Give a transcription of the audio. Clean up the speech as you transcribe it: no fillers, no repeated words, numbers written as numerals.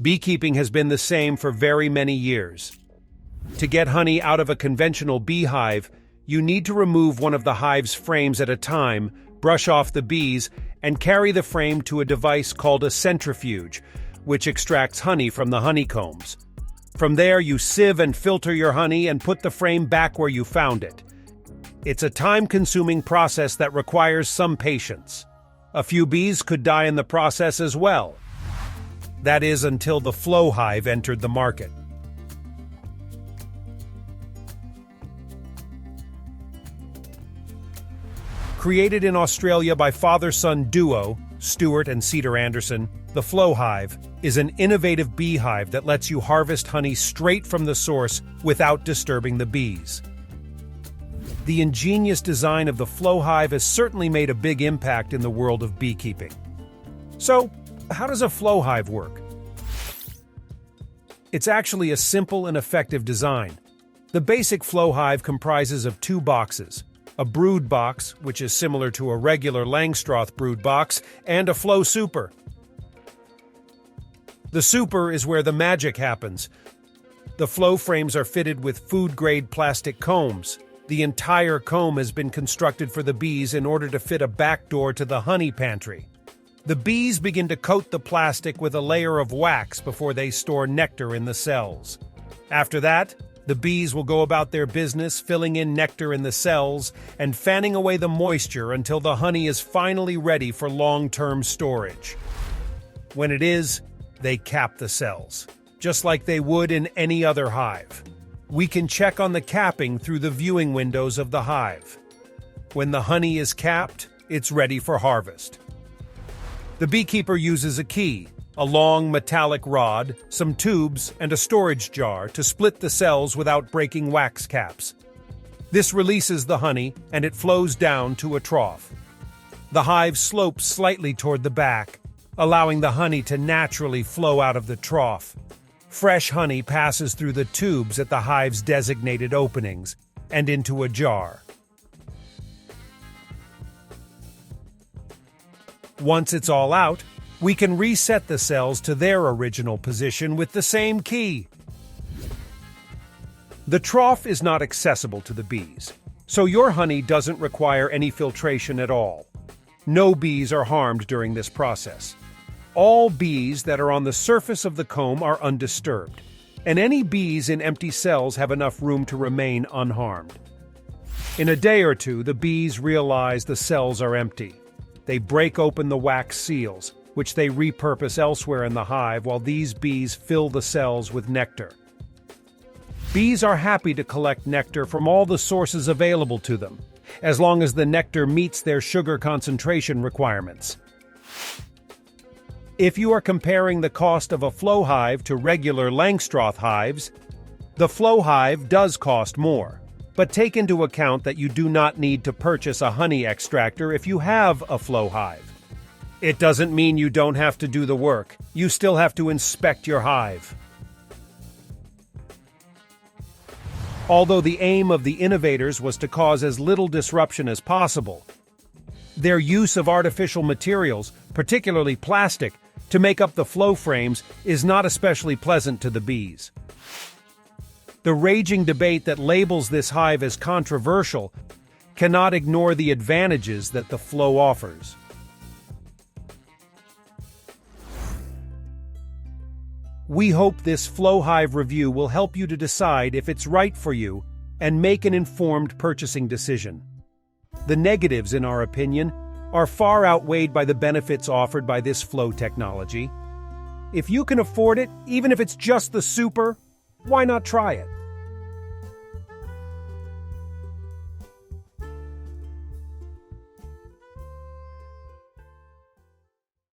Beekeeping has been the same for very many years. To get honey out of a conventional beehive, you need to remove one of the hive's frames at a time, brush off the bees, and carry the frame to a device called a centrifuge, which extracts honey from the honeycombs. From there, you sieve and filter your honey and put the frame back where you found it. It's a time-consuming process that requires some patience. A few bees could die in the process as well. That is, until the Flow Hive entered the market. Created in Australia by father-son duo, Stuart and Cedar Anderson, the Flow Hive is an innovative beehive that lets you harvest honey straight from the source without disturbing the bees. The ingenious design of the Flow Hive has certainly made a big impact in the world of beekeeping. So, how does a Flow Hive work? It's actually a simple and effective design. The basic Flow Hive comprises of two boxes: a brood box, which is similar to a regular Langstroth brood box, and a flow super. The super is where the magic happens. The flow frames are fitted with food-grade plastic combs. The entire comb has been constructed for the bees in order to fit a back door to the honey pantry. The bees begin to coat the plastic with a layer of wax before they store nectar in the cells. After that, the bees will go about their business filling in nectar in the cells and fanning away the moisture until the honey is finally ready for long-term storage. When it is, they cap the cells, just like they would in any other hive. We can check on the capping through the viewing windows of the hive. When the honey is capped, it's ready for harvest. The beekeeper uses a key, a long metallic rod, some tubes, and a storage jar to split the cells without breaking wax caps. This releases the honey, and it flows down to a trough. The hive slopes slightly toward the back, allowing the honey to naturally flow out of the trough. Fresh honey passes through the tubes at the hive's designated openings and into a jar. Once it's all out, we can reset the cells to their original position with the same key. The trough is not accessible to the bees, so your honey doesn't require any filtration at all. No bees are harmed during this process. All bees that are on the surface of the comb are undisturbed, and any bees in empty cells have enough room to remain unharmed. In a day or two, the bees realize the cells are empty. They break open the wax seals, which they repurpose elsewhere in the hive while these bees fill the cells with nectar. Bees are happy to collect nectar from all the sources available to them, as long as the nectar meets their sugar concentration requirements. If you are comparing the cost of a Flow Hive to regular Langstroth hives, the Flow Hive does cost more. But take into account that you do not need to purchase a honey extractor if you have a Flow Hive. It doesn't mean you don't have to do the work. You still have to inspect your hive. Although the aim of the innovators was to cause as little disruption as possible, their use of artificial materials, particularly plastic, to make up the flow frames is not especially pleasant to the bees. The raging debate that labels this hive as controversial cannot ignore the advantages that the flow offers. We hope this Flow Hive review will help you to decide if it's right for you and make an informed purchasing decision. The negatives, in our opinion, are far outweighed by the benefits offered by this flow technology. If you can afford it, even if it's just the super, why not try it?